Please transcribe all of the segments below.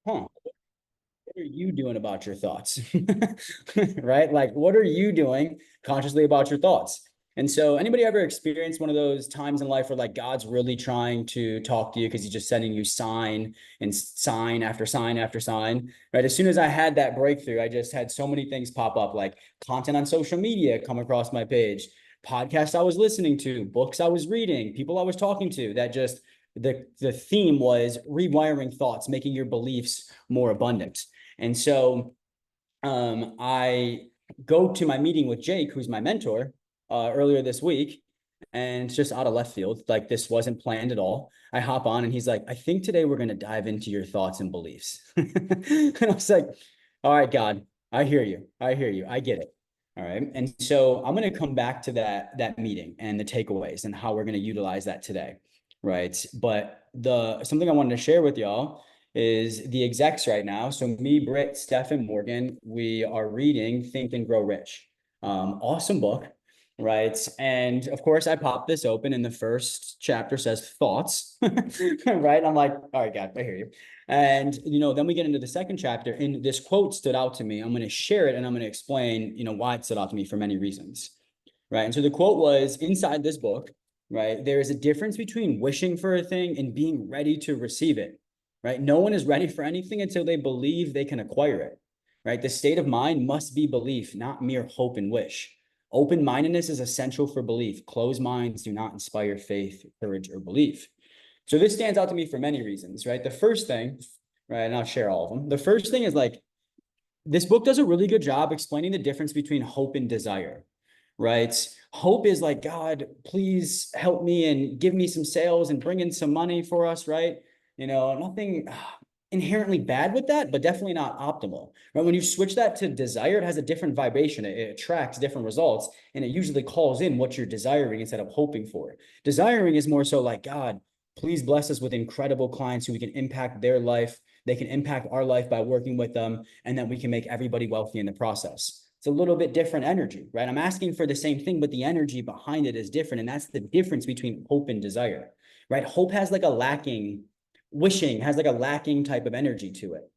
huh, what are you doing about your thoughts? Right? Like, what are you doing consciously about your thoughts? And so, anybody ever experienced one of those times in life where like God's really trying to talk to you because he's just sending you sign and sign after sign after sign, right? As soon as I had that breakthrough, I just had so many things pop up, like content on social media come across my page, podcasts I was listening to, books I was reading, people I was talking to, that just the theme was rewiring thoughts, making your beliefs more abundant. And so I go to my meeting with Jake, who's my mentor, earlier this week, and it's just out of left field. Like, this wasn't planned at all. I hop on and he's like, I think today we're going to dive into your thoughts and beliefs. And I was like, all right, God, I hear you. I hear you. I get it. All right. And so I'm going to come back to that meeting and the takeaways and how we're going to utilize that today. Right. But the something I wanted to share with y'all is the execs right now. So me, Britt, Steph, and Morgan, we are reading Think and Grow Rich. Awesome book, right? And of course, I pop this open, and the first chapter says thoughts, right? I'm like, all right, God, I hear you. And then we get into the second chapter, and this quote stood out to me. I'm going to share it, and I'm going to explain, why it stood out to me for many reasons, right? And so the quote was, inside this book, right, there is a difference between wishing for a thing and being ready to receive it. Right? No one is ready for anything until they believe they can acquire it, right? The state of mind must be belief, not mere hope and wish. Open-mindedness is essential for belief. Closed minds do not inspire faith, courage, or belief. So this stands out to me for many reasons, right? The first thing, right, and I'll share all of them. The first thing is like, this book does a really good job explaining the difference between hope and desire, right? Hope is like, God, please help me and give me some sales and bring in some money for us, right? Nothing inherently bad with that, but definitely not optimal, right? When you switch that to desire, it has a different vibration. It attracts different results, and it usually calls in what you're desiring instead of hoping for. Desiring is more so like, God, please bless us with incredible clients who we can impact their life. They can impact our life by working with them, and then we can make everybody wealthy in the process. It's a little bit different energy, right? I'm asking for the same thing, but the energy behind it is different. And that's the difference between hope and desire, right? Hope has like a lacking, wishing has like a lacking type of energy to it,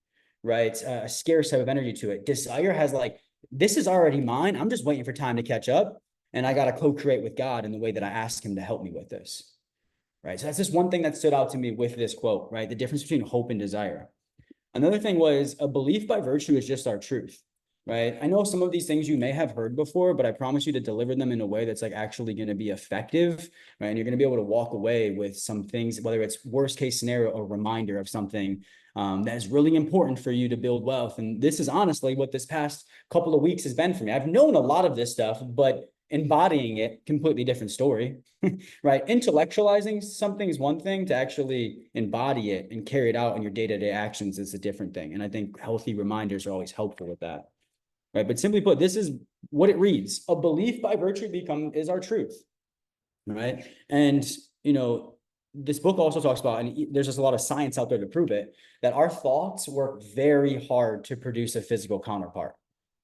right? A scarce type of energy to it. Desire has like, this is already mine. I'm just waiting for time to catch up. And I got to co-create with God in the way that I ask him to help me with this, right? So that's just one thing that stood out to me with this quote, right? The difference between hope and desire. Another thing was, a belief by virtue is just our truth, right? I know some of these things you may have heard before, but I promise you to deliver them in a way that's like actually going to be effective, right? And you're going to be able to walk away with some things, whether it's worst case scenario or reminder of something that is really important for you to build wealth. And this is honestly what this past couple of weeks has been for me. I've known a lot of this stuff, but embodying it, completely different story. Right? Intellectualizing something is one thing, to actually embody it and carry it out in your day-to-day actions is a different thing. And I think healthy reminders are always helpful with that. Right? But simply put, this is what it reads. A belief by virtue is our truth. Right? And this book also talks about, and there's just a lot of science out there to prove it, that our thoughts work very hard to produce a physical counterpart,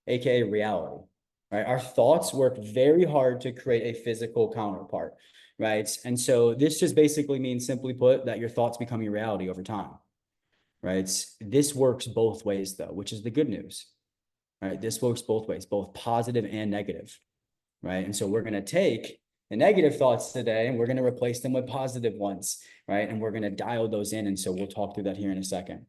aka reality. Right? Our thoughts work very hard to create a physical counterpart, right? And so this just basically means, simply put, that your thoughts become your reality over time, right? This works both ways, though, which is the good news, right? This works both ways, both positive and negative, right? And so we're going to take the negative thoughts today and we're going to replace them with positive ones, right? And we're going to dial those in. And so we'll talk through that here in a second,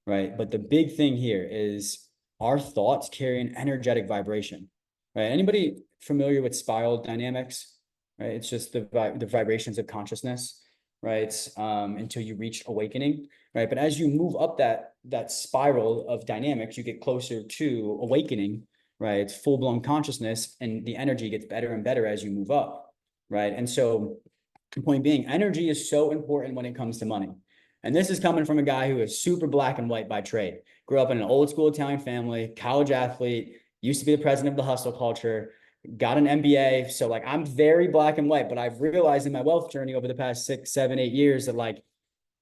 right? But the big thing here is our thoughts carry an energetic vibration, right? Anybody familiar with spiral dynamics, right? It's just the vibrations of consciousness, right? Until you reach awakening, right? But as you move up that spiral of dynamics, you get closer to awakening, right? It's full-blown consciousness, and the energy gets better and better as you move up, right? And so the point being, energy is so important when it comes to money. And this is coming from a guy who is super black and white by trade. Grew up in an old school Italian family, college athlete, used to be the president of the hustle culture, got an MBA. So like, I'm very black and white, but I've realized in my wealth journey over the past 6, 7, 8 years that like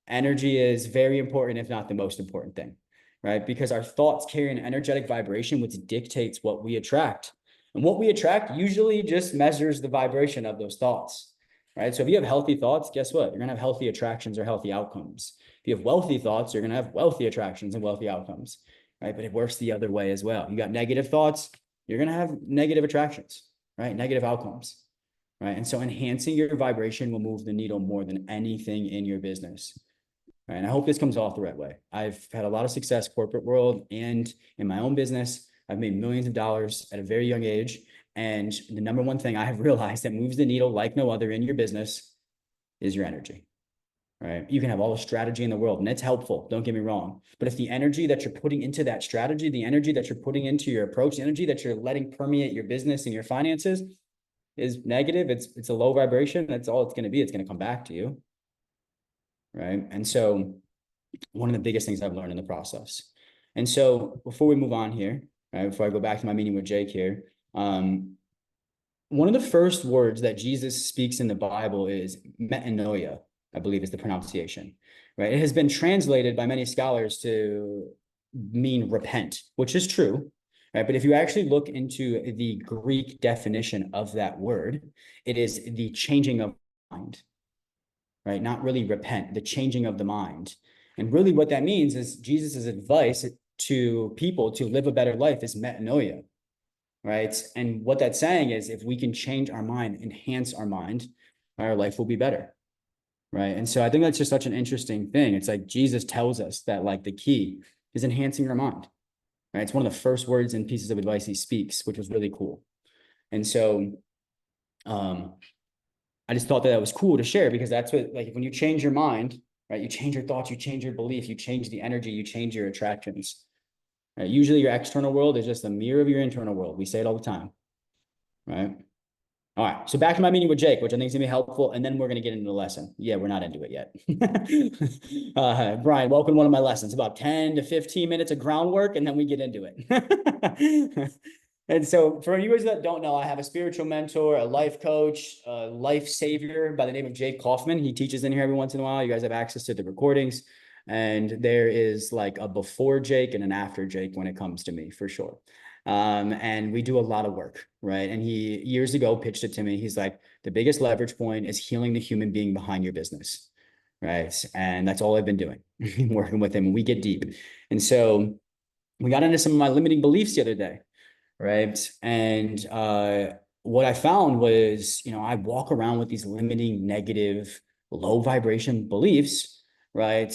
energy is very important, if not the most important thing, right? Because our thoughts carry an energetic vibration, which dictates what we attract. And what we attract usually just measures the vibration of those thoughts, right? So if you have healthy thoughts, guess what? You're going to have healthy attractions or healthy outcomes. If you have wealthy thoughts, you're going to have wealthy attractions and wealthy outcomes, right? But it works the other way as well. You got negative thoughts, you're going to have negative attractions, right? Negative outcomes, right? And so enhancing your vibration will move the needle more than anything in your business. Right? And I hope this comes off the right way. I've had a lot of success corporate world and in my own business. I've made millions of dollars at a very young age. And the number one thing I have realized that moves the needle like no other in your business is your energy, right? You can have all the strategy in the world and it's helpful. Don't get me wrong. But if the energy that you're putting into that strategy, the energy that you're putting into your approach, the energy that you're letting permeate your business and your finances is negative, it's a low vibration. That's all it's going to be. It's going to come back to you. Right. And so one of the biggest things I've learned in the process. And so before we move on here, right, before I go back to my meeting with Jake here, one of the first words that Jesus speaks in the Bible is metanoia, I believe is the pronunciation, right? It has been translated by many scholars to mean repent, which is true, right? But if you actually look into the Greek definition of that word, it is the changing of mind, right? Not really repent, the changing of the mind. And really what that means is Jesus's advice to people to live a better life is metanoia, right? And what that's saying is if we can change our mind, enhance our mind, our life will be better, right? And so I think that's just such an interesting thing. It's like Jesus tells us that like the key is enhancing your mind, right? It's one of the first words and pieces of advice he speaks, which was really cool. And so I just thought that was cool to share because that's what, like, when you change your mind, right, you change your thoughts, you change your belief, you change the energy, you change your attractions. Right? Usually your external world is just a mirror of your internal world. We say it all the time, right? All right, so back to my meeting with Jake, which I think is gonna be helpful, and then we're gonna get into the lesson. Yeah, we're not into it yet. Brian, welcome to one of my lessons, about 10 to 15 minutes of groundwork, and then we get into it. And so for you guys that don't know, I have a spiritual mentor, a life coach, a life savior by the name of Jake Kaufman. He teaches in here every once in a while. You guys have access to the recordings. And there is like a before Jake and an after Jake when it comes to me, for sure. And we do a lot of work, right? And he years ago pitched it to me. He's like, the biggest leverage point is healing the human being behind your business, right? And that's all I've been doing, working with him. And we get deep. And so we got into some of my limiting beliefs the other day. Right. And what I found was, I walk around with these limiting, negative, low vibration beliefs, right,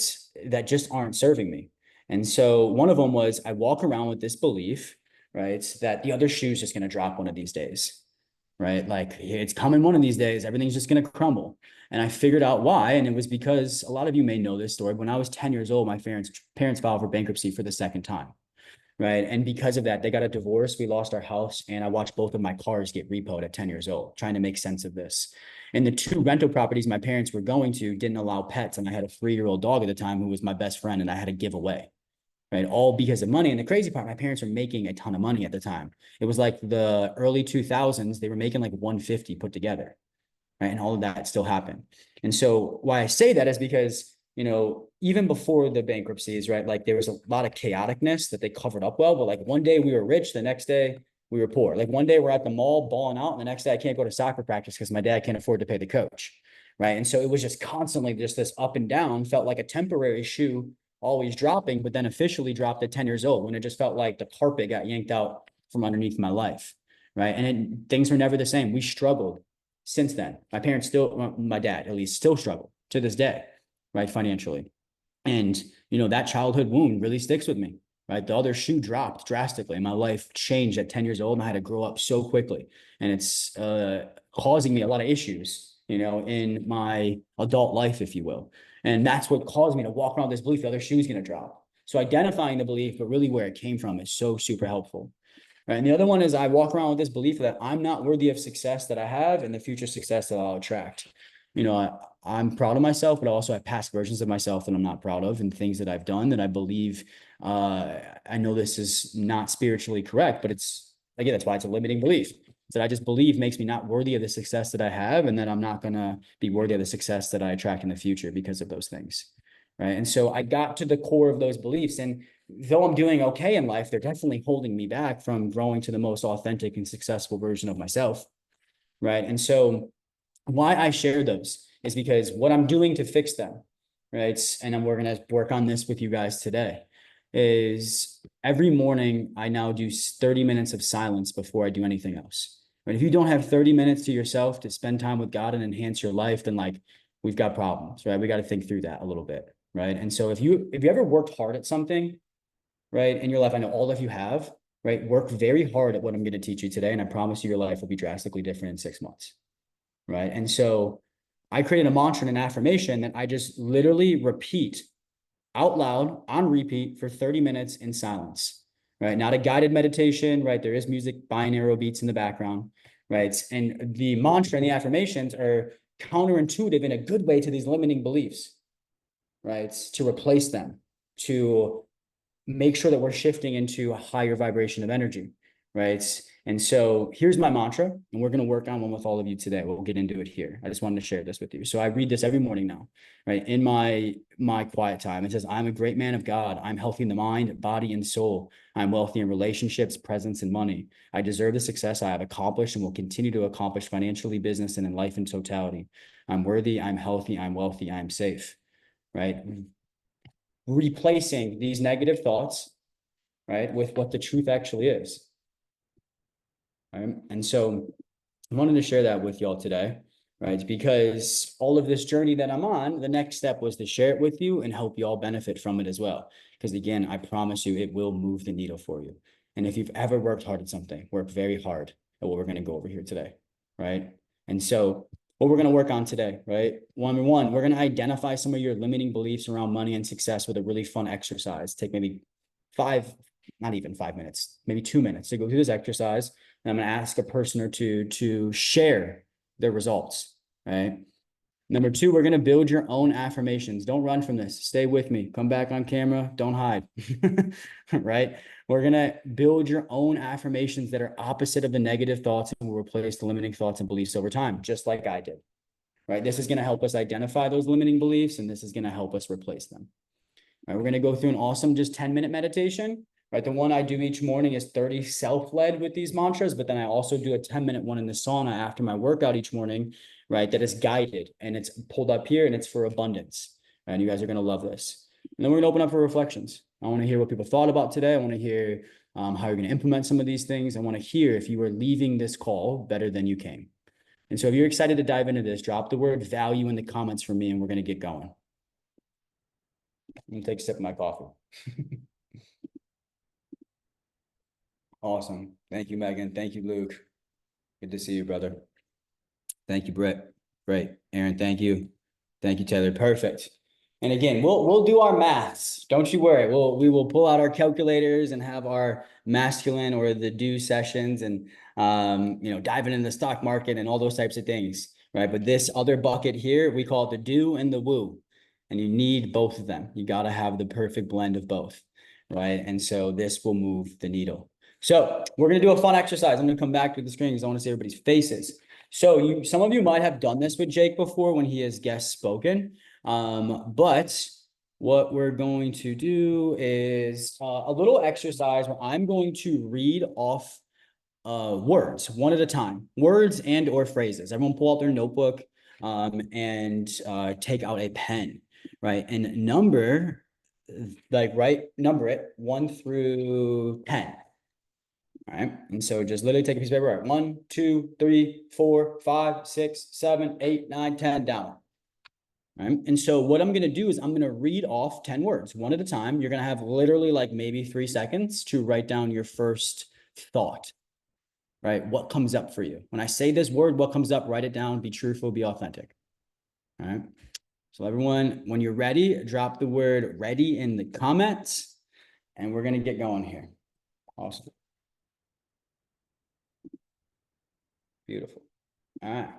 that just aren't serving me. And so one of them was I walk around with this belief, right, that the other shoe is just going to drop one of these days, right? Like it's coming one of these days, everything's just going to crumble. And I figured out why. And it was because a lot of you may know this story. When I was 10 years old, my parents filed for bankruptcy for the second time. Right. And because of that, they got a divorce. We lost our house. And I watched both of my cars get repoed at 10 years old, trying to make sense of this. And the two rental properties my parents were going to didn't allow pets. And I had a 3-year-old dog at the time who was my best friend and I had to give away. Right. All because of money. And the crazy part, my parents were making a ton of money at the time. It was like the early 2000s. They were making like 150 put together. Right. And all of that still happened. And so why I say that is because even before the bankruptcies, right, like there was a lot of chaoticness that they covered up well, but like one day we were rich, the next day we were poor. Like one day we're at the mall balling out and the next day I can't go to soccer practice because my dad can't afford to pay the coach, right? And so it was just constantly just this up and down, felt like a temporary shoe always dropping, but then officially dropped at 10 years old when it just felt like the carpet got yanked out from underneath my life, right? And things were never the same. We struggled since then. My parents still, my dad at least, still struggle to this day, right, financially. And, that childhood wound really sticks with me, right? The other shoe dropped drastically. My life changed at 10 years old and I had to grow up so quickly. And it's causing me a lot of issues, in my adult life, if you will. And that's what caused me to walk around with this belief the other shoe is going to drop. So identifying the belief, but really where it came from is so super helpful. Right. And the other one is I walk around with this belief that I'm not worthy of success that I have and the future success that I'll attract. I'm proud of myself, but I also have past versions of myself that I'm not proud of and things that I've done that I believe, I know this is not spiritually correct, but again, that's why it's a limiting belief that I just believe makes me not worthy of the success that I have. And that I'm not going to be worthy of the success that I attract in the future because of those things. Right. And so I got to the core of those beliefs, and though I'm doing okay in life, they're definitely holding me back from growing to the most authentic and successful version of myself. Right. And so why I share those is because what I'm doing to fix them, right? And then we're going to work on this with you guys today. Is every morning I now do 30 minutes of silence before I do anything else. Right? If you don't have 30 minutes to yourself to spend time with God and enhance your life, then like we've got problems, right? We got to think through that a little bit, right? And so if you ever worked hard at something, right, in your life, I know all of you have, right? Work very hard at what I'm going to teach you today, and I promise you your life will be drastically different in 6 months, right? And so I created a mantra and an affirmation that I just literally repeat out loud on repeat for 30 minutes in silence, right? Not a guided meditation, right? There is music, binaural beats in the background, right? And the mantra and the affirmations are counterintuitive in a good way to these limiting beliefs, right? To replace them, to make sure that we're shifting into a higher vibration of energy, right? And so here's my mantra, and we're going to work on one with all of you today. We'll get into it here. I just wanted to share this with you. So I read this every morning now, right? In my quiet time, it says, I'm a great man of God. I'm healthy in the mind, body, and soul. I'm wealthy in relationships, presence, and money. I deserve the success I have accomplished and will continue to accomplish financially, business, and in life in totality. I'm worthy, I'm healthy, I'm wealthy, I'm safe, right? Replacing these negative thoughts, right, with what the truth actually is. Right? And so I wanted to share that with y'all today, right? Because all of this journey that I'm on, the next step was to share it with you and help you all benefit from it as well. Because again, I promise you, it will move the needle for you. And if you've ever worked hard at something, work very hard at what we're going to go over here today, right? And so what we're going to work on today, right? One, we're going to identify some of your limiting beliefs around money and success with a really fun exercise. Take maybe not even 5 minutes, maybe 2 minutes to go through this exercise. And I'm going to ask a person or two to share their results, right? Number two, we're going to build your own affirmations. Don't run from this. Stay with me. Come back on camera. Don't hide, right? We're going to build your own affirmations that are opposite of the negative thoughts and will replace the limiting thoughts and beliefs over time, just like I did, right? This is going to help us identify those limiting beliefs, and this is going to help us replace them. All right, we're going to go through an awesome just 10-minute meditation. Right, the one I do each morning is 30 self-led with these mantras, but then I also do a 10-minute one in the sauna after my workout each morning, right? That is guided and it's pulled up here and it's for abundance. And you guys are going to love this. And then we're going to open up for reflections. I want to hear what people thought about today. I want to hear how you're going to implement some of these things. I want to hear if you are leaving this call better than you came. And so if you're excited to dive into this, drop the word value in the comments for me and we're going to get going. I'm going to take a sip of my coffee. Awesome. Thank you, Megan. Thank you, Luke. Good to see you, brother. Thank you, Brett. Great. Aaron, thank you. Thank you, Taylor. Perfect. And again, we'll do our maths. Don't you worry. We will pull out our calculators and have our masculine or the do sessions and diving into the stock market and all those types of things. Right. But this other bucket here, we call it the do and the woo. And you need both of them. You got to have the perfect blend of both. Right. And so this will move the needle. So we're going to do a fun exercise. I'm going to come back to the screen because I want to see everybody's faces. So some of you might have done this with Jake before when he has guest spoken. But what we're going to do is a little exercise where I'm going to read off words one at a time, words and or phrases. Everyone pull out their notebook and take out a pen, right? And number it 1 through 10. All right. And so just literally take a piece of paper. All right. 1, 2, 3, 4, 5, 6, 7, 8, 9, 10 down. All right. And so what I'm going to do is I'm going to read off 10 words one at a time. You're going to have literally like maybe 3 seconds to write down your first thought, right? What comes up for you? When I say this word, what comes up, write it down, be truthful, be authentic. All right. So everyone, when you're ready, drop the word ready in the comments and we're going to get going here. Awesome. Beautiful. All right.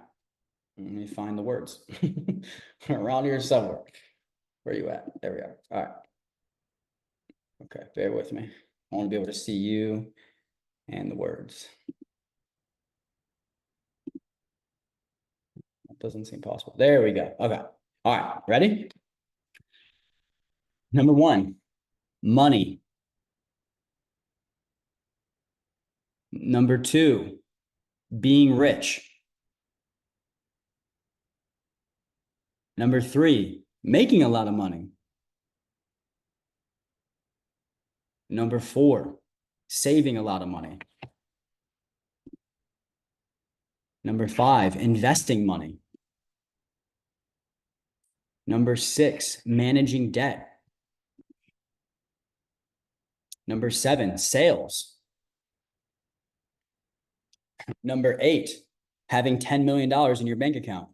Let me find the words around here somewhere. Where are you at? There we are. All right. Okay. Bear with me. I want to be able to see you and the words. That doesn't seem possible. There we go. Okay. All right. Ready? Number 1, money. Number 2, being rich. Number 3, making a lot of money. Number 4, saving a lot of money. Number 5, investing money. Number 6, managing debt. Number 7, sales. Number 8, having $10 million in your bank account.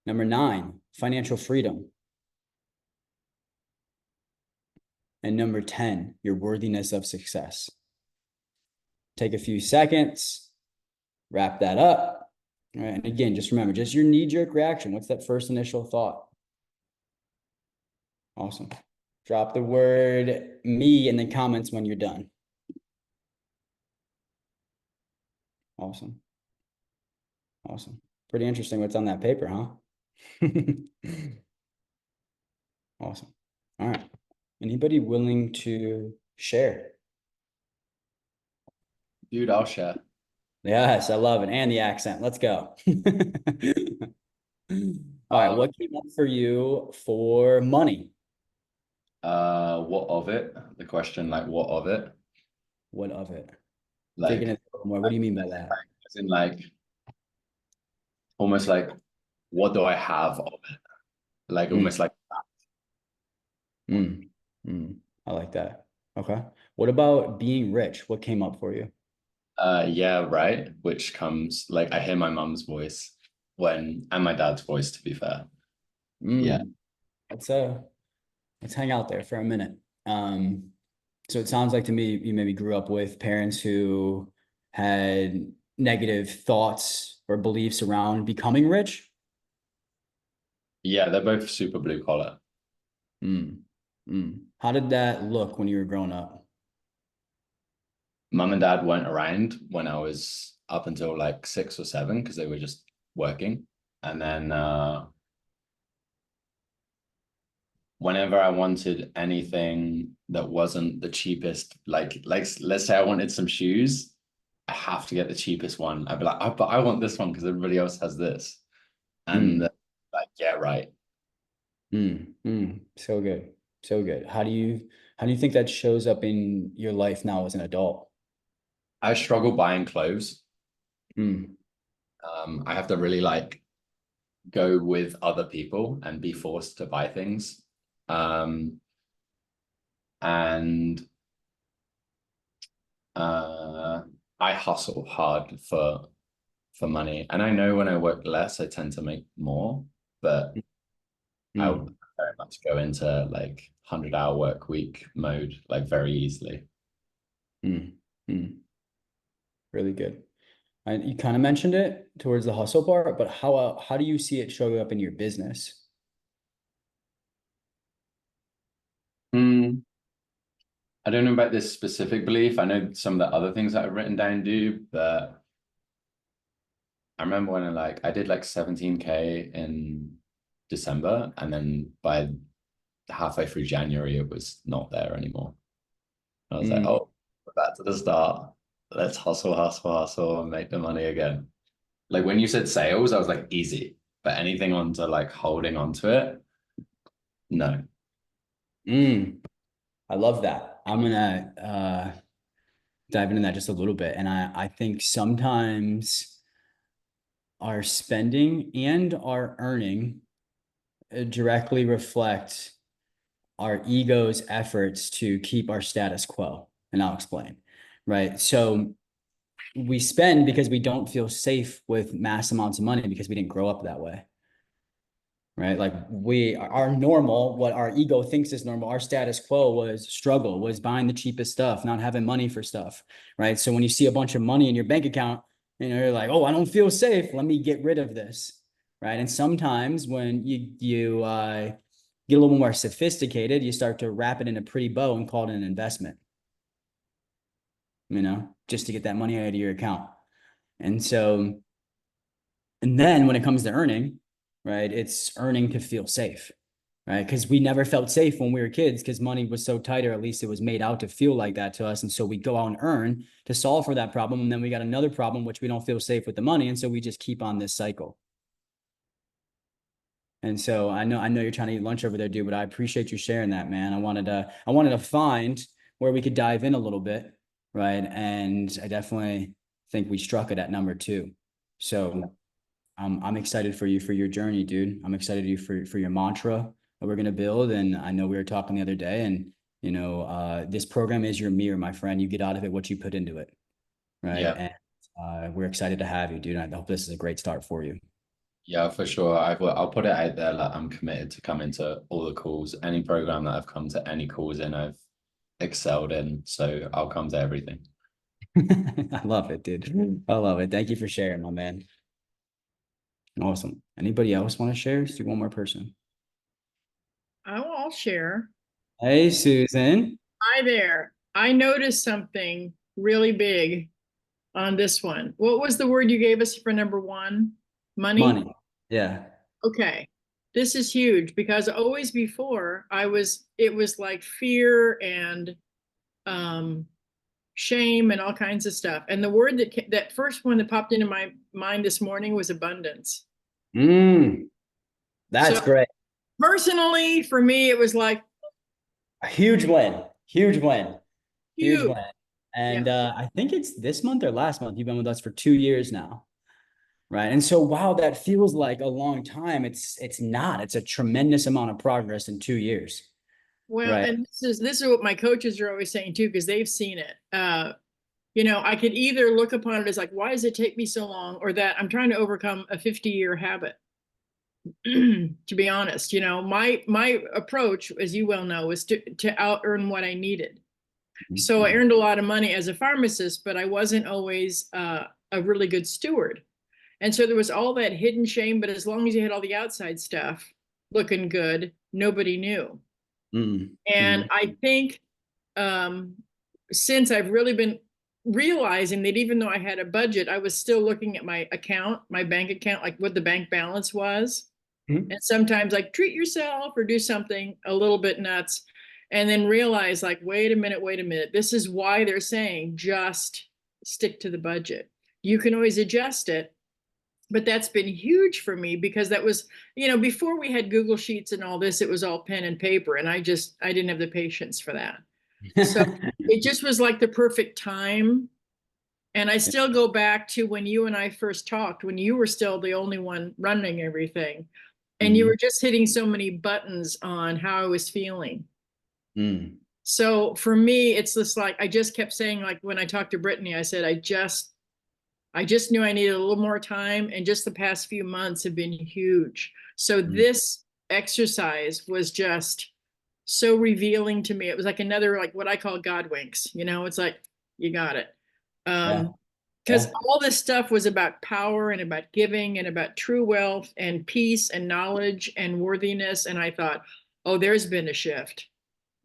Number 9, financial freedom. And number 10, your worthiness of success. Take a few seconds, wrap that up. All right. And again, just remember, just your knee-jerk reaction. What's that first initial thought? Awesome. Drop the word me in the comments when you're done. Awesome. Awesome. Pretty interesting what's on that paper, huh? Awesome. All right. Anybody willing to share? Dude, I'll share. Yes, I love it. And the accent. Let's go. All right. What came up for you for money? What of it? The question, like, what of it? What of it? Like, Digging in a little more. What do you mean by that? as in, like, almost like, what do I have of it? Like, almost like Mm. I like that. Okay. What about being rich? What came up for you? yeah, right. Which comes like I hear my mum's voice and my dad's voice, to be fair. Yeah. Let's hang out there for a minute. So it sounds like to me you maybe grew up with parents who had negative thoughts or beliefs around becoming rich. Yeah, they're both super blue collar. How did that look when you were growing up? Mum and dad weren't around when I was up until like 6 or 7 because they were just working. And then whenever I wanted anything that wasn't the cheapest, like let's say I wanted some shoes, I have to get the cheapest one. I'd be like, oh, but I want this one because everybody else has this. And like, yeah, right. So good. So good. How do you think that shows up in your life now as an adult? I struggle buying clothes. Mm, I have to really like go with other people and be forced to buy things. And I hustle hard for money. And I know when I work less, I tend to make more, but I would mm, very much go into like 100-hour work week mode, like very easily. mm, mm. Really good. And you kind of mentioned it towards the hustle part, but how do you see it showing up in your business? Hmm. I don't know about this specific belief. I know some of the other things that I've written down do, but I remember when I did like 17K in December, and then by halfway through January, it was not there anymore. I was like, Mm, oh, we're back to the start. Let's hustle, hustle, hustle, and make the money again. Like when you said sales, I was like, easy. But anything onto like holding onto it, no. mm. I love that. I'm gonna dive into that just a little bit. And I think sometimes our spending and our earning directly reflect our ego's efforts to keep our status quo. And I'll explain. Right. So we spend because we don't feel safe with mass amounts of money because we didn't grow up that way. Right. Like our normal, what our ego thinks is normal, our status quo was buying the cheapest stuff, not having money for stuff. Right. So when you see a bunch of money in your bank account, you're like, oh, I don't feel safe. Let me get rid of this. Right. And sometimes when you get a little more sophisticated, you start to wrap it in a pretty bow and call it an investment, just to get that money out of your account. And so, and then when it comes to earning, right, it's earning to feel safe, right? Because we never felt safe when we were kids because money was so tight, or at least it was made out to feel like that to us. And so we go out and earn to solve for that problem. And then we got another problem, which we don't feel safe with the money. And so we just keep on this cycle. And so I know you're trying to eat lunch over there, dude, but I appreciate you sharing that, man. I wanted to find where we could dive in a little bit, right? And I definitely think we struck it at number two. So I'm excited for you for your journey, dude. I'm excited for your mantra that we're gonna build. And I know we were talking the other day, and this program is your mirror, my friend. You get out of it what you put into it, right? Yeah. And we're excited to have you, dude. I hope this is a great start for you. Yeah, for sure. I'll put it out there. Like I'm committed to coming to all the calls. Any program that I've come to, any calls in, I've excelled in. So I'll come to everything. I love it, dude. I love it. Thank you for sharing, my man. Awesome. Anybody else want to share? Let's do one more person. I'll share. Hey, Susan. Hi there. I noticed something really big on this one. What was the word you gave us for number one? Money? Money. Yeah. Okay. This is huge because always before it was like fear and shame and all kinds of stuff. And the word that first one that popped into my mind this morning was abundance. That's So great. personally, for me, it was like A huge win. Huge win. Huge huge. win. And Yeah. I think it's this month or last month. You've been with us for 2 years now. Right. And so while that feels like a long time, it's not. It's a tremendous amount of progress in 2 years. Well, Right. and this is what my coaches are always saying too, because they've seen it. I could either look upon it as like, why does it take me so long? Or that I'm trying to overcome a 50-year habit. To be honest, my approach, as you well know, was to out earn what I needed. So I earned a lot of money as a pharmacist, but I wasn't always a really good steward. And so there was all that hidden shame, but as long as you had all the outside stuff looking good, nobody knew. And I think since I've really been realizing that even though I had a budget, I was still looking at my account, my bank account, like what the bank balance was. And sometimes like treat yourself or do something a little bit nuts. And then realize like, wait a minute. This is why they're saying just stick to the budget. You can always adjust it. But that's been huge for me because that was, before we had Google Sheets and all this, it was all pen and paper. And I didn't have the patience for that. So it just was like the perfect time. And I still go back to when you and I first talked, when you were still the only one running everything. And you were just hitting so many buttons on how I was feeling. So for me, it's just like, I just kept saying, like when I talked to Brittany, I said, I just knew I needed a little more time. And just the past few months have been huge. So this exercise was just so revealing to me. It was like another, like what I call God winks, it's like, you got it. Because all this stuff was about power and about giving and about true wealth and peace and knowledge and worthiness. And I thought, oh, there's been a shift.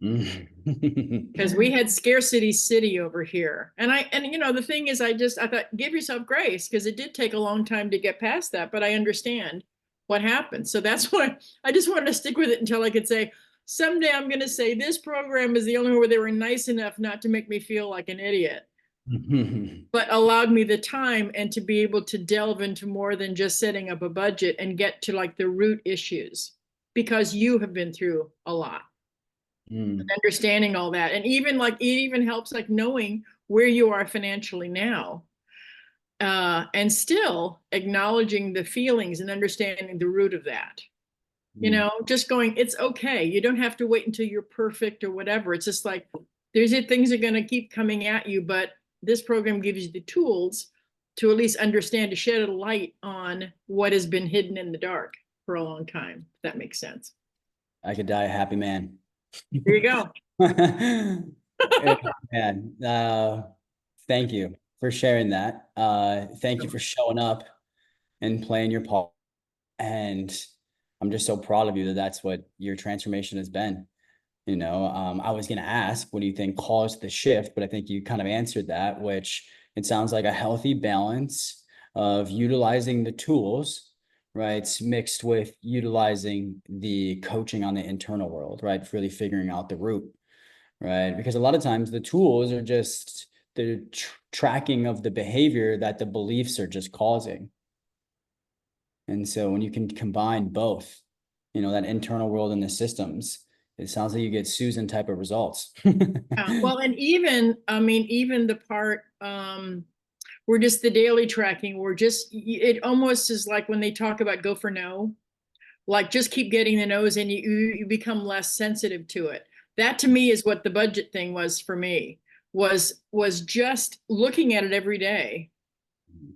Because we had scarcity city over here. And the thing is, I thought, give yourself grace, because it did take a long time to get past that, but I understand what happened. So that's why I just wanted to stick with it until I could say, someday I'm going to say this program is the only one where they were nice enough not to make me feel like an idiot, but allowed me the time and to be able to delve into more than just setting up a budget and get to like the root issues, because you have been through a lot. Understanding all that. And even like, it even helps like knowing where you are financially now, and still acknowledging the feelings and understanding the root of that. Just going, it's okay. You don't have to wait until you're perfect or whatever. It's just like, things are going to keep coming at you, but this program gives you the tools to at least understand, to shed a light on what has been hidden in the dark for a long time. If that makes sense. I could die a happy man. There you go. Man, thank you for sharing that. Thank you for showing up and playing your part. And I'm just so proud of you that that's what your transformation has been. I was going to ask, what do you think caused the shift? But I think you kind of answered that, which it sounds like a healthy balance of utilizing the tools, right, mixed with utilizing the coaching on the internal world, right, really figuring out the root, right? Because a lot of times the tools are just the tracking of the behavior that the beliefs are just causing. And so when you can combine both, that internal world and the systems, it sounds like you get Susan type of results. Well, and even, I mean, even the part, we're just the daily tracking, we're just, it almost is like when they talk about go for no, like just keep getting the no's and you become less sensitive to it. That to me is what the budget thing was for me, was just looking at it every day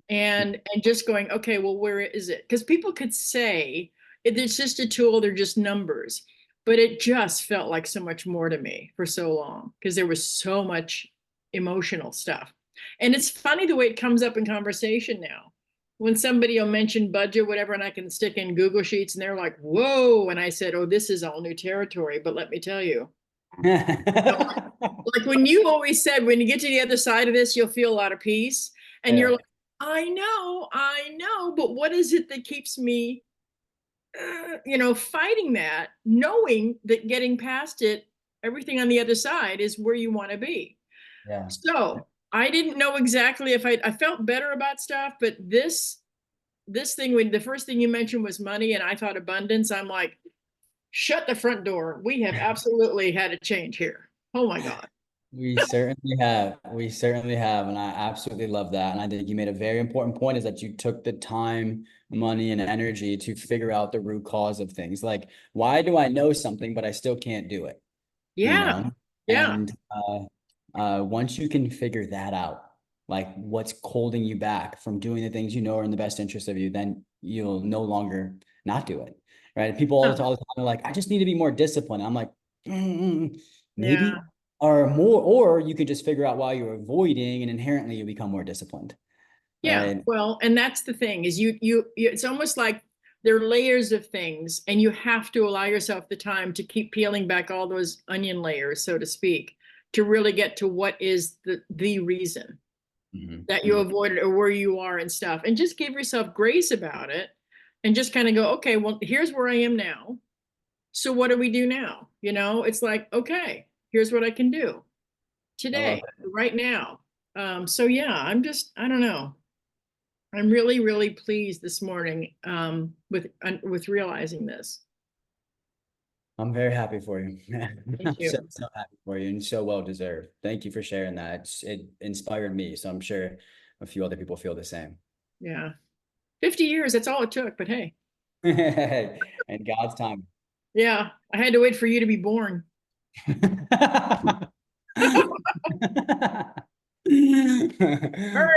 and just going, okay, well, where is it? Because people could say it's just a tool, they're just numbers, but it just felt like so much more to me for so long because there was so much emotional stuff. And it's funny the way it comes up in conversation now. When somebody will mention budget, whatever, and I can stick in Google Sheets and they're like, whoa. And I said, oh, this is all new territory. But let me tell you, like when you always said, when you get to the other side of this, you'll feel a lot of peace. And you're like, I know, but what is it that keeps me, fighting that, knowing that getting past it, everything on the other side is where you want to be. Yeah. So I didn't know exactly if I felt better about stuff, but this thing, when the first thing you mentioned was money and I thought abundance, I'm like, shut the front door. We have absolutely had a change here. Oh my God. We certainly have. We certainly have. And I absolutely love that. And I think you made a very important point, is that you took the time, money, and energy to figure out the root cause of things. Like, why do I know something, but I still can't do it? Yeah. Yeah. And once you can figure that out, like what's holding you back from doing the things you know are in the best interest of you, then you'll no longer not do it. Right. People all the time are like, I just need to be more disciplined. I'm like, maybe. Yeah. Or more, or you could just figure out why you're avoiding, and inherently you become more disciplined. Yeah. Right? Well, and that's the thing is you it's almost like there are layers of things and you have to allow yourself the time to keep peeling back all those onion layers, so to speak, to really get to what is the reason that you avoided or where you are and stuff, and just give yourself grace about it and just kind of go, okay, well, here's where I am now. So what do we do now? It's like, okay, here's what I can do today, right now. So yeah, I don't know. I'm really, really pleased this morning with realizing this. I'm very happy for you. Thank you. So happy for you, and so well deserved. Thank you for sharing that. It inspired me, so I'm sure a few other people feel the same. Yeah. 50 years, that's all it took, but hey. And God's time. Yeah, I had to wait for you to be born. Hurry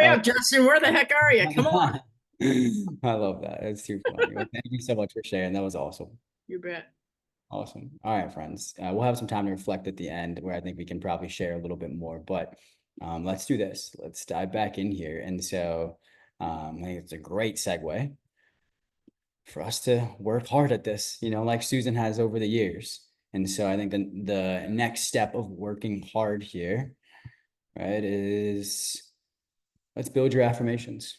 up, Justin. Where the heck are you? Come on. I love that. It's too funny. Well, thank you so much for sharing. That was awesome. You bet. Awesome. All right, friends. We'll have some time to reflect at the end, where I think we can probably share a little bit more, but let's do this. Let's dive back in here. And so I think it's a great segue for us to work hard at this, like Susan has over the years. And so I think the next step of working hard here, right, is let's build your affirmations,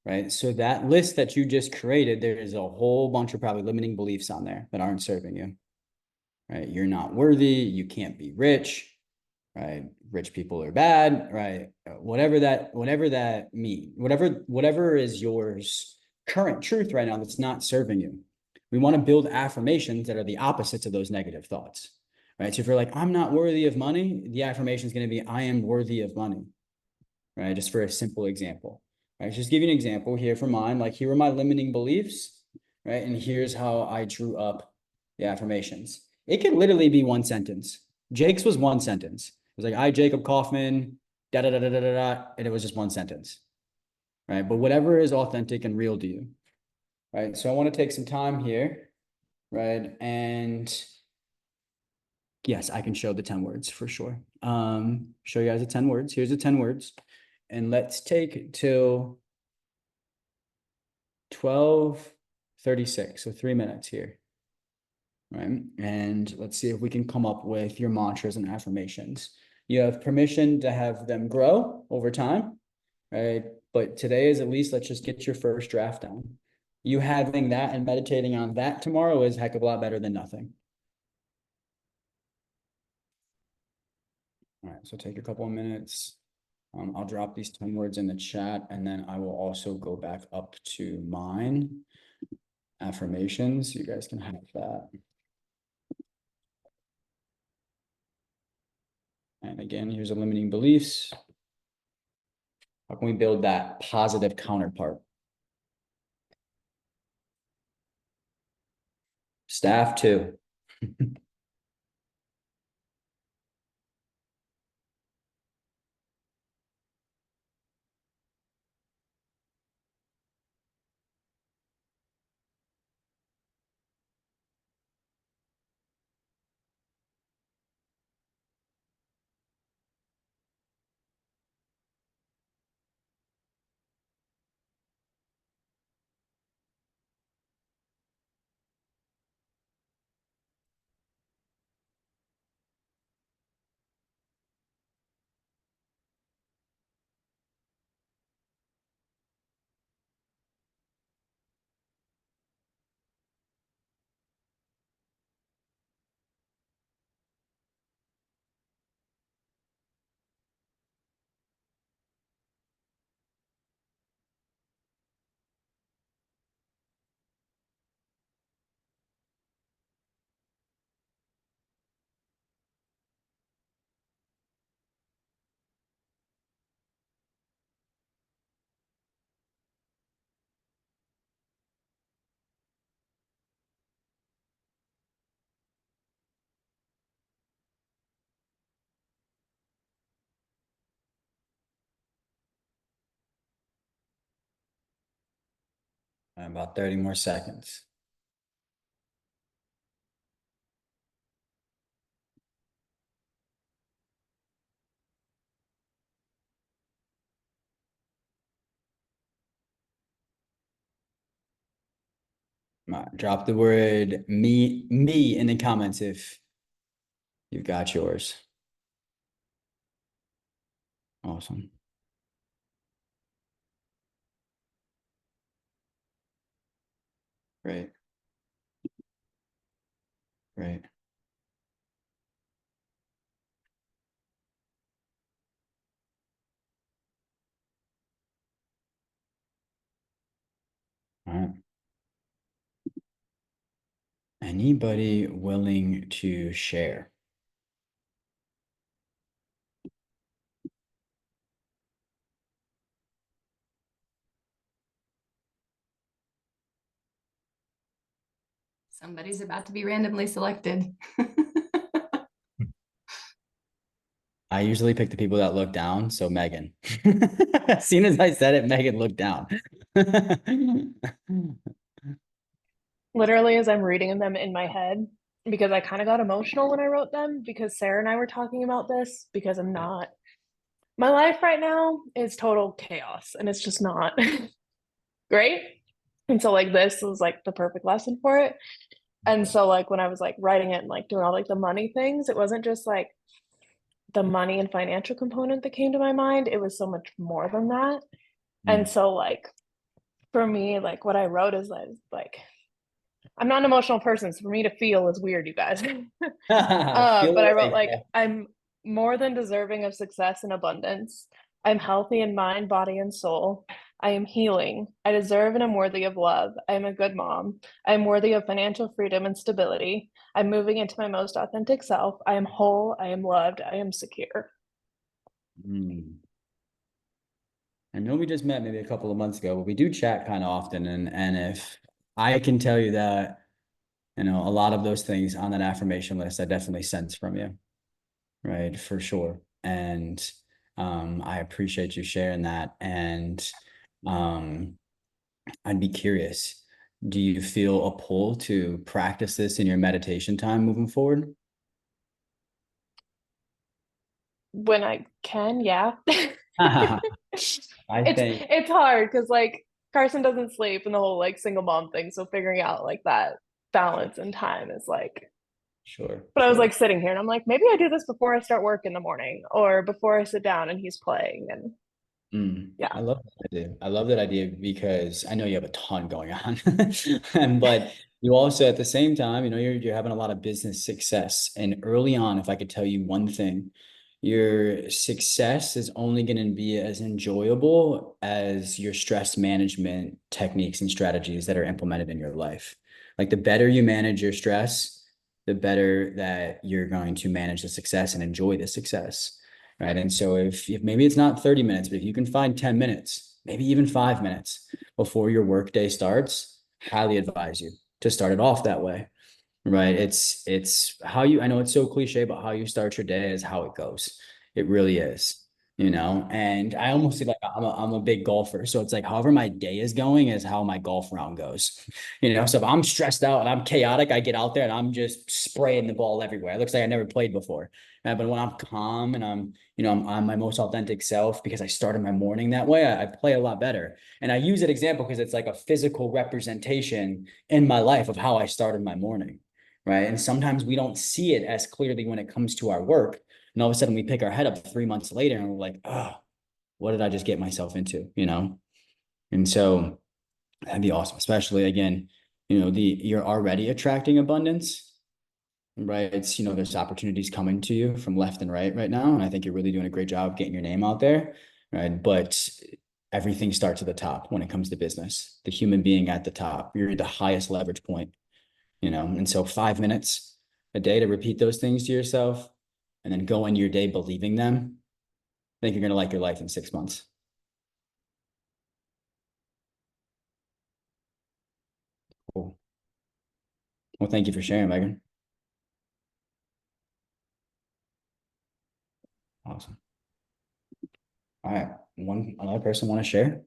right? So that list that you just created, there is a whole bunch of probably limiting beliefs on there that aren't serving you, right? You're not worthy. You can't be rich, right? Rich people are bad, right? Whatever that means, whatever is yours current truth right now that's not serving you. We want to build affirmations that are the opposites of those negative thoughts, right? So if you're like, I'm not worthy of money, the affirmation is going to be, I am worthy of money, right? Just for a simple example, right? Just give you an example here for mine. Like, here are my limiting beliefs, right? And here's how I drew up the affirmations. It could literally be one sentence. Jake's was one sentence. It was like, I, Jacob Kaufman, da da da da da da, and it was just one sentence, right? But whatever is authentic and real to you, right? So I want to take some time here, right? And yes, I can show the 10 words for sure. Show you guys the 10 words. Here's the 10 words. And let's take till 12:36, so 3 minutes here, right? And let's see if we can come up with your mantras and affirmations. You have permission to have them grow over time, right? But today is, at least, let's just get your first draft down. You having that and meditating on that tomorrow is a heck of a lot better than nothing. All right, so take a couple of minutes. I'll drop these 10 words in the chat, and then I will also go back up to mine. affirmations. You guys can have that. And again, here's a limiting beliefs. How can we build that positive counterpart? Staff too. And about 30 more seconds. Drop the word me in the comments if you've got yours. Awesome. Great. Great. All right. Anybody willing to share? Somebody's about to be randomly selected. I usually pick the people that look down. So Megan, as soon as I said it, Megan looked down. Literally, as I'm reading them in my head, because I kind of got emotional when I wrote them, because Sarah and I were talking about this, because my life right now is total chaos and it's just not great. And so, like, this was like the perfect lesson for it. And so, like, when I was like writing it and like doing all like the money things, it wasn't just like the money and financial component that came to my mind, it was so much more than that. And so, like, for me, like, what I wrote is like, I'm not an emotional person, so for me to feel is weird, you guys. But I wrote like, I'm more than deserving of success and abundance. I'm healthy in mind, body, and soul. I am healing. I deserve and am worthy of love. I am a good mom. I am worthy of financial freedom and stability. I'm moving into my most authentic self. I am whole. I am loved. I am secure. I know we just met maybe a couple of months ago, but we do chat kind of often. And if I can tell you that, you know, a lot of those things on that affirmation list, I definitely sense from you, right? For sure. And I appreciate you sharing that. And I'd be curious, do you feel a pull to practice this in your meditation time moving forward? When I can, yeah. I think It's hard because like Carson doesn't sleep and the whole like single mom thing. So figuring out like that balance and time is like, sure. but I was like sitting here and I'm like, maybe I do this before I start work in the morning or before I sit down and he's playing. And yeah, I love that idea. I love that idea because I know you have a ton going on, but you also at the same time, you know, you're having a lot of business success. And early on, if I could tell you one thing, your success is only going to be as enjoyable as your stress management techniques and strategies that are implemented in your life. Like the better you manage your stress, the better that you're going to manage the success and enjoy the success. Right. And so if maybe it's not 30 minutes, but if you can find 10 minutes, maybe even 5 minutes before your workday starts, highly advise you to start it off that way. Right. It's how you, I know it's so cliche, but how you start your day is how it goes. It really is, and I almost feel like I'm a big golfer. So it's like, however my day is going is how my golf round goes, so if I'm stressed out and I'm chaotic, I get out there and I'm just spraying the ball everywhere. It looks like I never played before. But when I'm calm and I'm my most authentic self because I started my morning that way, I play a lot better. And I use that example because it's like a physical representation in my life of how I started my morning. Right. And sometimes we don't see it as clearly when it comes to our work. And all of a sudden we pick our head up 3 months later and we're like, oh, what did I just get myself into? And so that'd be awesome. Especially again, you're already attracting abundance, right? It's, there's opportunities coming to you from left and right now. And I think you're really doing a great job getting your name out there. Right. But everything starts at the top when it comes to business, the human being at the top, you're the highest leverage point. And so 5 minutes a day to repeat those things to yourself and then go into your day believing them. I think you're going to like your life in 6 months. Cool. Well, thank you for sharing, Megan. Awesome. All right. Another person want to share?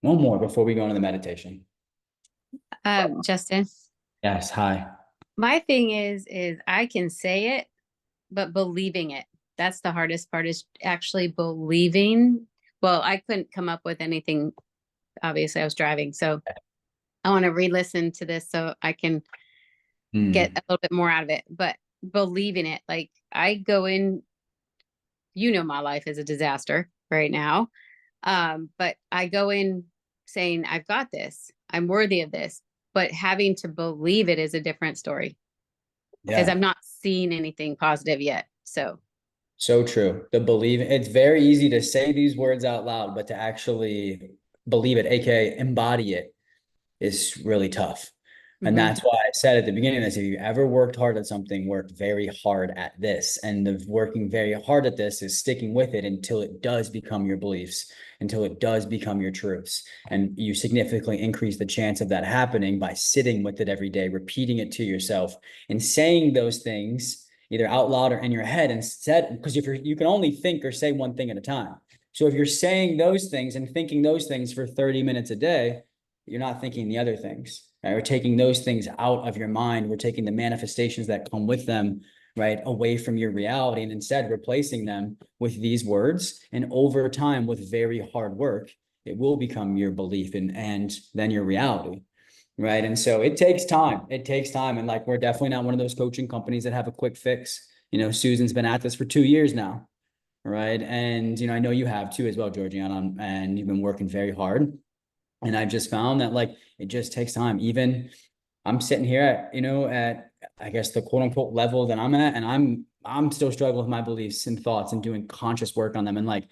One more before we go into the meditation. Justin, Yes. Hi. my thing is I can say it, but believing it. That's the hardest part, is actually believing. Well, I couldn't come up with anything. Obviously, I was driving. So I want to re-listen to this so I can get a little bit more out of it. But believing it, like I go in, my life is a disaster right now. But I go in saying, I've got this. I'm worthy of this. But having to believe it is a different story because I'm not seeing anything positive yet. So true. It's very easy to say these words out loud, but to actually believe it, aka embody it, is really tough. And that's why I said at the beginning of this, if you ever worked hard at something, work very hard at this. And the working very hard at this is sticking with it until it does become your beliefs, until it does become your truths. And you significantly increase the chance of that happening by sitting with it every day, repeating it to yourself and saying those things either out loud or in your head instead, because if you can only think or say one thing at a time. So if you're saying those things and thinking those things for 30 minutes a day, you're not thinking the other things. Right? We're taking those things out of your mind. We're taking the manifestations that come with them, right, away from your reality, and instead replacing them with these words. And over time, with very hard work, it will become your belief and then your reality. Right. And so it takes time. It takes time. And like, we're definitely not one of those coaching companies that have a quick fix. Susan's been at this for 2 years now. Right. And, I know you have too as well, Georgiana, and you've been working very hard. And I just found that like, it just takes time. Even I'm sitting here at I guess the quote unquote level that I'm at, and I'm still struggling with my beliefs and thoughts and doing conscious work on them. And like,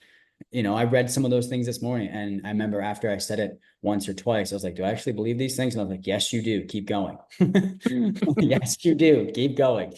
I read some of those things this morning, and I remember after I said it once or twice, I was like, do I actually believe these things? And I was like, yes, you do. Keep going. Yes, you do. Keep going.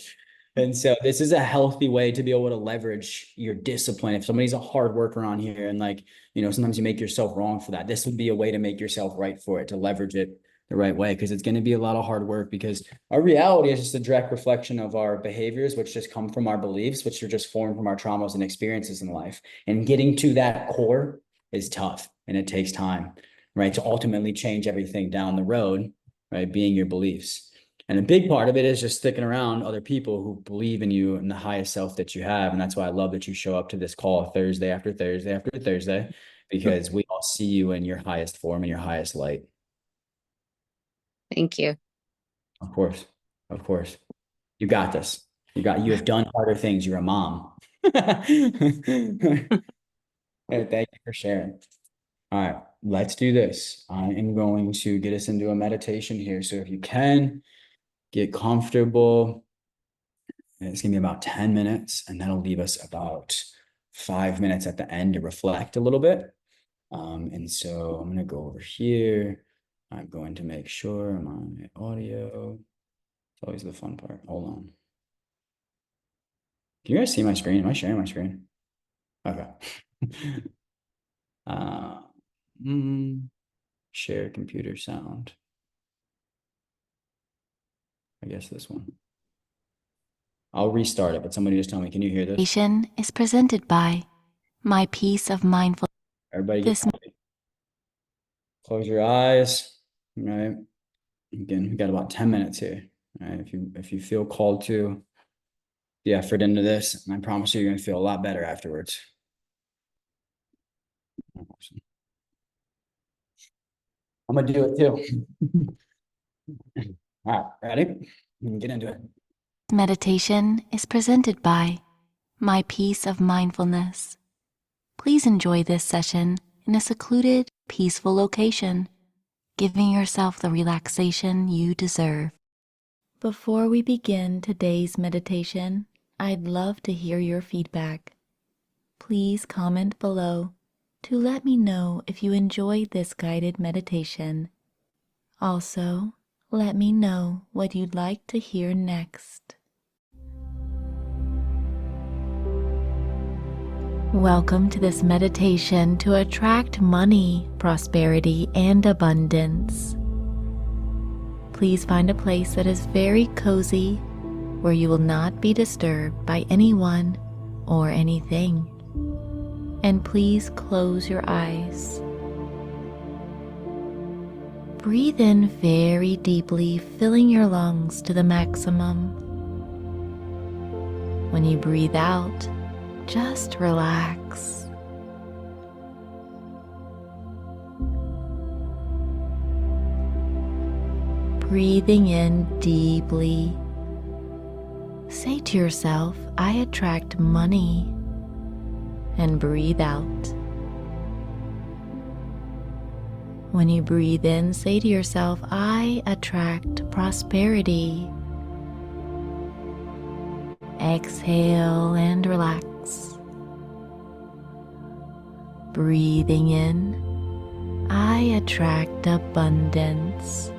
And so this is a healthy way to be able to leverage your discipline. If somebody's a hard worker on here and like, sometimes you make yourself wrong for that, this would be a way to make yourself right for it, to leverage it the right way, because it's going to be a lot of hard work, because our reality is just a direct reflection of our behaviors, which just come from our beliefs, which are just formed from our traumas and experiences in life. And getting to that core is tough, and it takes time, right, to ultimately change everything down the road, right, being your beliefs. And a big part of it is just sticking around other people who believe in you and the highest self that you have. And that's why I love that you show up to this call Thursday after Thursday after Thursday, because we all see you in your highest form and your highest light. Thank you. Of course. Of course. You got this. You have done harder things. You're a mom. Hey, thank you for sharing. All right. let's do this. I am going to get us into a meditation here. So if you can, get comfortable. And it's gonna be about 10 minutes, and that'll leave us about 5 minutes at the end to reflect a little bit. And so I'm gonna go over here. I'm going to make sure my audio. It's always the fun part. Hold on. Can you guys see my screen? Am I sharing my screen? Okay. Share computer sound. I guess this one. I'll restart it, but somebody just tell me, can you hear this? Meditation is presented by My Peace of Mindfulness. Everybody get comfy. Close your eyes. All right. Again, we got about 10 minutes here. All right. If you feel called to the effort into this, and I promise you, you're gonna feel a lot better afterwards. I'm gonna do it too. All right, ready? We can get into it. Meditation is presented by My Peace of Mindfulness. Please enjoy this session in a secluded, peaceful location, giving yourself the relaxation you deserve. Before we begin today's meditation, I'd love to hear your feedback. Please comment below to let me know if you enjoyed this guided meditation. Also, let me know what you'd like to hear next. Welcome to this meditation to attract money, prosperity, and abundance. Please find a place that is very cozy, where you will not be disturbed by anyone or anything. And please close your eyes. Breathe in very deeply, filling your lungs to the maximum. When you breathe out, just relax. Breathing in deeply, say to yourself, I attract money, and breathe out. When you breathe in, say to yourself, I attract prosperity. Exhale and relax. Breathing in, I attract abundance.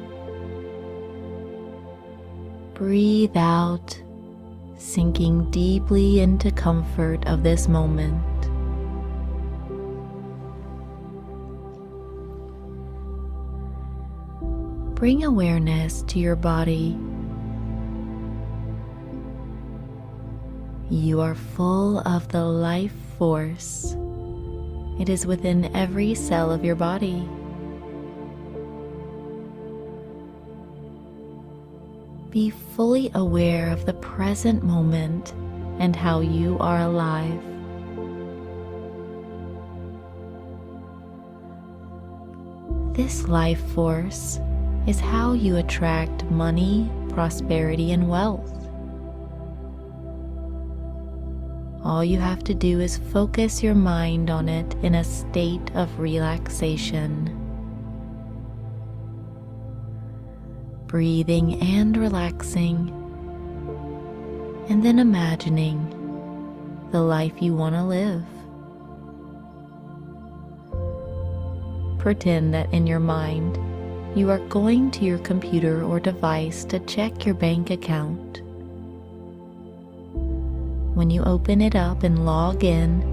Breathe out, sinking deeply into comfort of this moment. Bring awareness to your body. You are full of the life force. It is within every cell of your body. Be fully aware of the present moment and how you are alive. This life force is how you attract money, prosperity, and wealth. All you have to do is focus your mind on it in a state of relaxation. Breathing and relaxing, and then imagining the life you want to live. Pretend that in your mind, you are going to your computer or device to check your bank account. When you open it up and log in,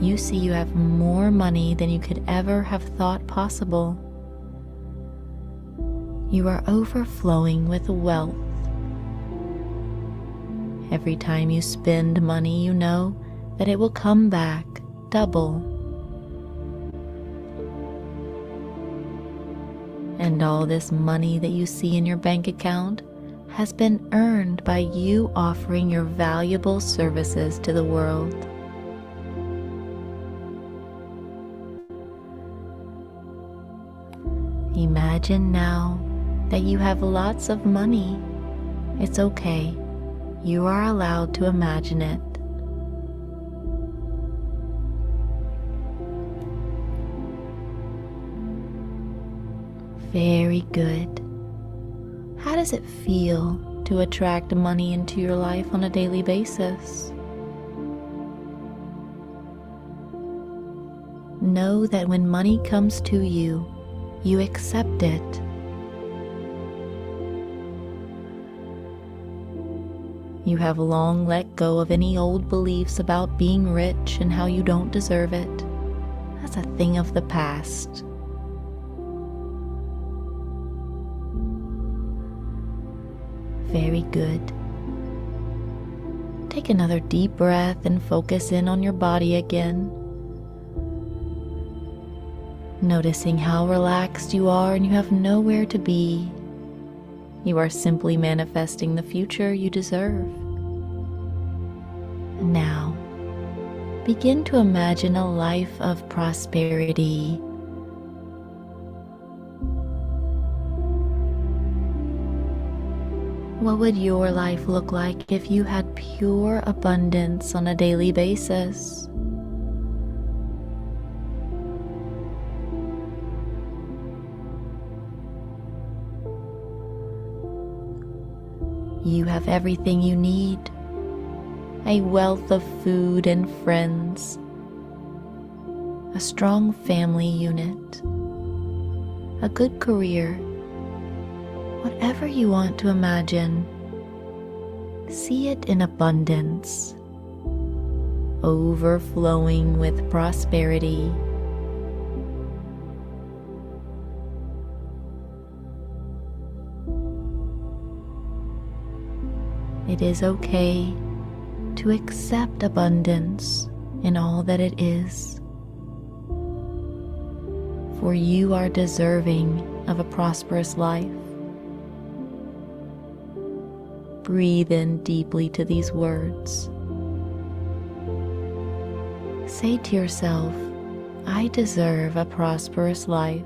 you see you have more money than you could ever have thought possible. You are overflowing with wealth. Every time you spend money, you know that it will come back double. And all this money that you see in your bank account has been earned by you offering your valuable services to the world. Imagine now that you have lots of money. It's okay. You are allowed to imagine it. Very good. How does it feel to attract money into your life on a daily basis? Know that when money comes to you, you accept it. You have long let go of any old beliefs about being rich and how you don't deserve it. That's a thing of the past. Very good. Take another deep breath and focus in on your body again. Noticing how relaxed you are and you have nowhere to be. You are simply manifesting the future you deserve. Now, begin to imagine a life of prosperity. What would your life look like if you had pure abundance on a daily basis? You have everything you need, a wealth of food and friends, a strong family unit, a good career. Whatever you want to imagine, see it in abundance, overflowing with prosperity. It is okay to accept abundance in all that it is, for you are deserving of a prosperous life. Breathe in deeply to these words. Say to yourself, I deserve a prosperous life.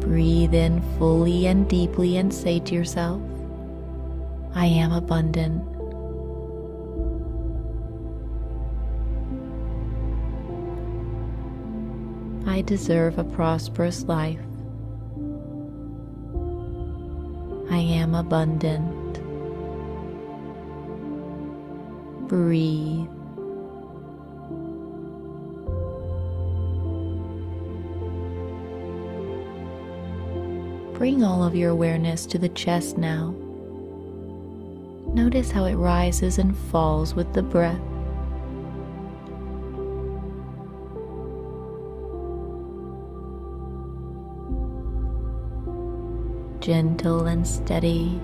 Breathe in fully and deeply and say to yourself, I am abundant. I deserve a prosperous life. I am abundant. Breathe. Bring all of your awareness to the chest now. Notice how it rises and falls with the breath. Gentle and steady.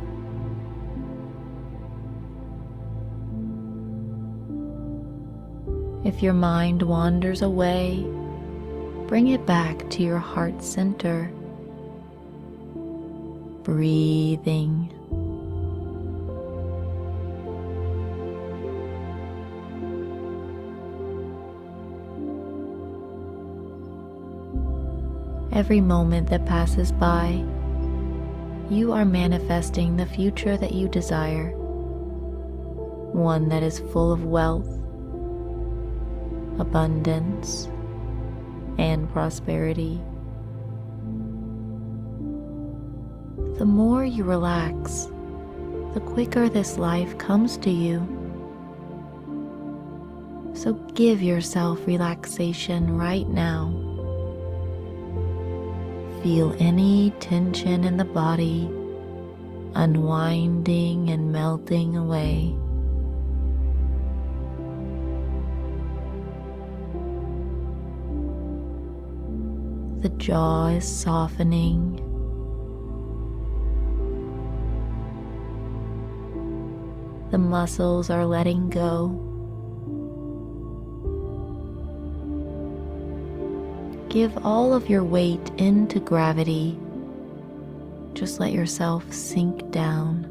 If your mind wanders away, bring it back to your heart center. Breathing. Every moment that passes by, you are manifesting the future that you desire, one that is full of wealth, abundance, and prosperity. The more you relax, the quicker this life comes to you. So give yourself relaxation right now. Feel any tension in the body unwinding and melting away. The jaw is softening. The muscles are letting go. Give all of your weight into gravity. Just let yourself sink down.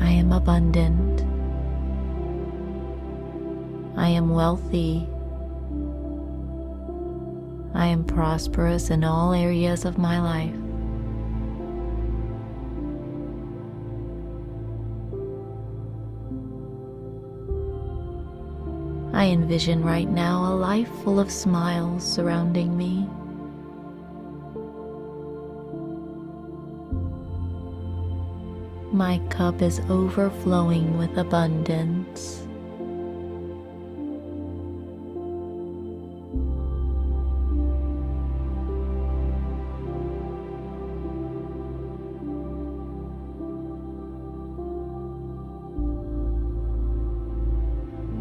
I am abundant. I am wealthy. I am prosperous in all areas of my life. I envision right now a life full of smiles surrounding me. My cup is overflowing with abundance.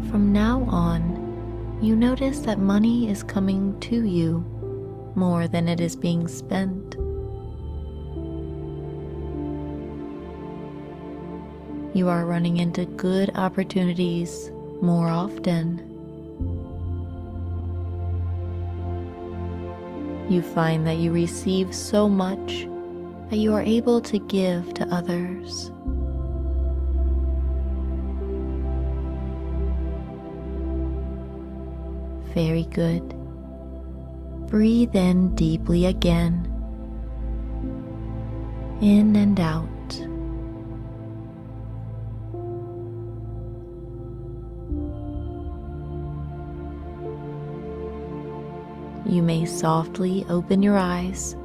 From now on, you notice that money is coming to you more than it is being spent. You are running into good opportunities more often. You find that you receive so much that you are able to give to others. Very good. Breathe in deeply again. In and out. You may softly open your eyes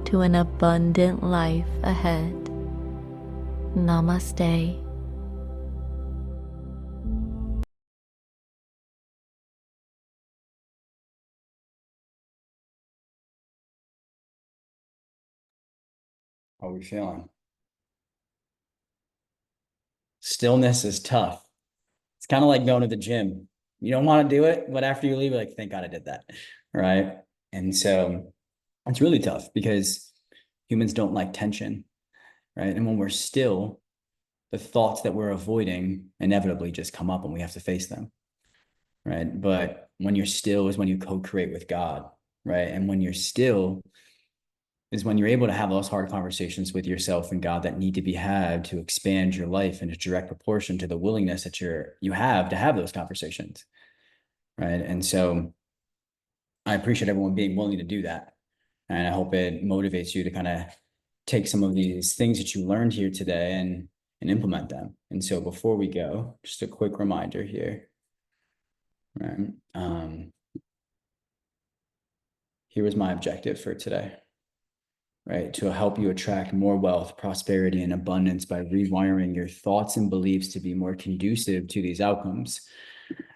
to an abundant life ahead. Namaste. How are we feeling? Stillness is tough. It's kind of like going to the gym. You don't want to do it, but after you leave, you're like, thank God I did that. Right. And so it's really tough because humans don't like tension. Right. And when we're still, the thoughts that we're avoiding inevitably just come up and we have to face them. Right. But when you're still is when you co-create with God. Right. And when you're still is when you're able to have those hard conversations with yourself and God that need to be had to expand your life in a direct proportion to the willingness that you have to have those conversations. Right. And so I appreciate everyone being willing to do that. And I hope it motivates you to kind of take some of these things that you learned here today and implement them. And so before we go, just a quick reminder here. Right. Here was my objective for today. Right, to help you attract more wealth, prosperity, and abundance by rewiring your thoughts and beliefs to be more conducive to these outcomes.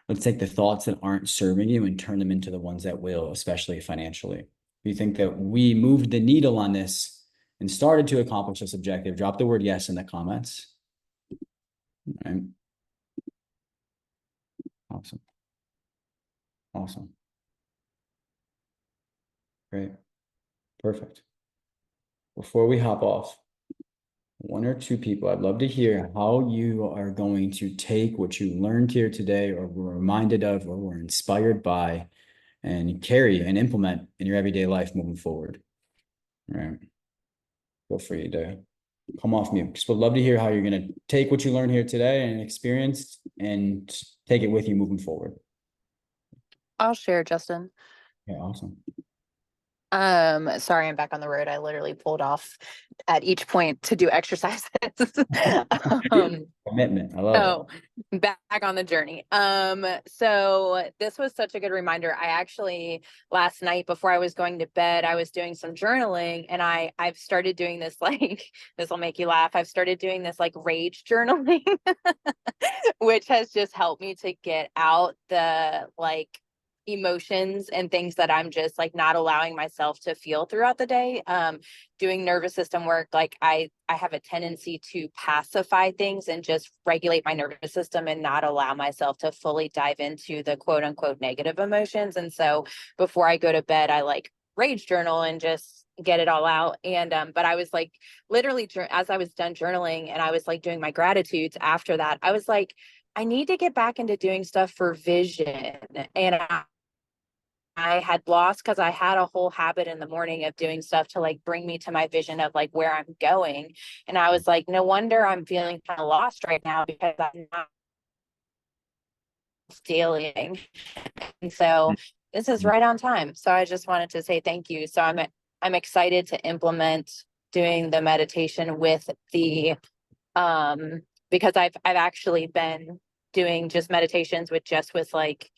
Let's take the thoughts that aren't serving you and turn them into the ones that will, especially financially. If you think that we moved the needle on this and started to accomplish this objective, drop the word yes in the comments. All right. Awesome. Awesome. Great. Perfect. Before we hop off, one or two people, I'd love to hear how you are going to take what you learned here today or were reminded of or were inspired by and carry and implement in your everyday life moving forward. All right. Feel free to come off mute. Just would love to hear how you're going to take what you learned here today and experienced and take it with you moving forward. I'll share, Justin. Yeah, awesome. Sorry, I'm back on the road. I literally pulled off at each point to do exercises. Commitment. I love it. Back on the journey. So this was such a good reminder. I actually last night before I was going to bed, I was doing some journaling and I've started doing this, like, this will make you laugh. I've started doing this like rage journaling, which has just helped me to get out the like emotions and things that I'm just like not allowing myself to feel throughout the day. Doing nervous system work, like I have a tendency to pacify things and just regulate my nervous system and not allow myself to fully dive into the quote unquote negative emotions. And so before I go to bed, I like rage journal and just get it all out. And but I was like literally as I was done journaling and I was like doing my gratitudes after that, I was like, I need to get back into doing stuff for vision. And I had lost because I had a whole habit in the morning of doing stuff to like bring me to my vision of like where I'm going. And I was like, no wonder I'm feeling kind of lost right now because I'm not dealing. And so this is right on time. So I just wanted to say thank you. So I'm excited to implement doing the meditation with the because I've actually been doing just meditations with like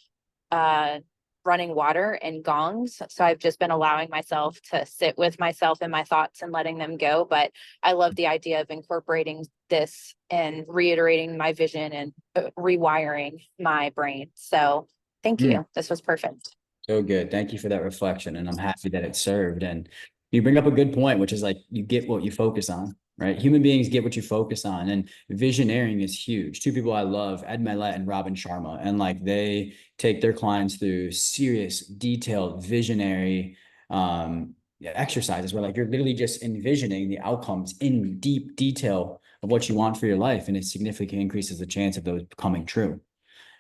running water and gongs. So I've just been allowing myself to sit with myself and my thoughts and letting them go. But I love the idea of incorporating this and reiterating my vision and rewiring my brain. So thank you. This was perfect. So good. Thank you for that reflection. And I'm happy that it served. And you bring up a good point, which is like you get what you focus on, right? Human beings get what you focus on. And visioneering is huge. Two people I love, Ed Mylett and Robin Sharma. And like they take their clients through serious, detailed, visionary exercises where like you're literally just envisioning the outcomes in deep detail of what you want for your life. And it significantly increases the chance of those coming true.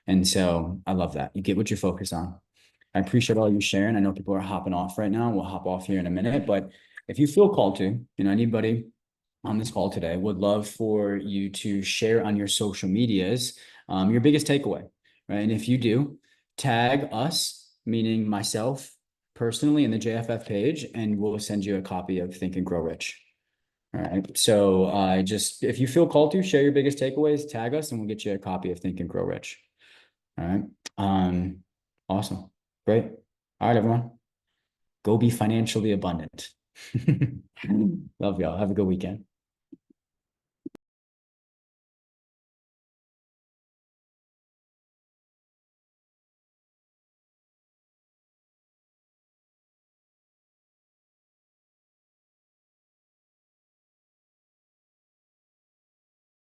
And so I love that. You get what you focus on. I appreciate all you sharing. I know people are hopping off right now. We'll hop off here in a minute, but if you feel called to, anybody on this call today would love for you to share on your social medias, your biggest takeaway, right? And if you do, tag us, meaning myself personally in the JFF page, and we'll send you a copy of Think and Grow Rich. All right. So just, if you feel called to, share your biggest takeaways, tag us, and we'll get you a copy of Think and Grow Rich. All right. Awesome. Great. All right, everyone. Go be financially abundant. Love y'all. Have a good weekend.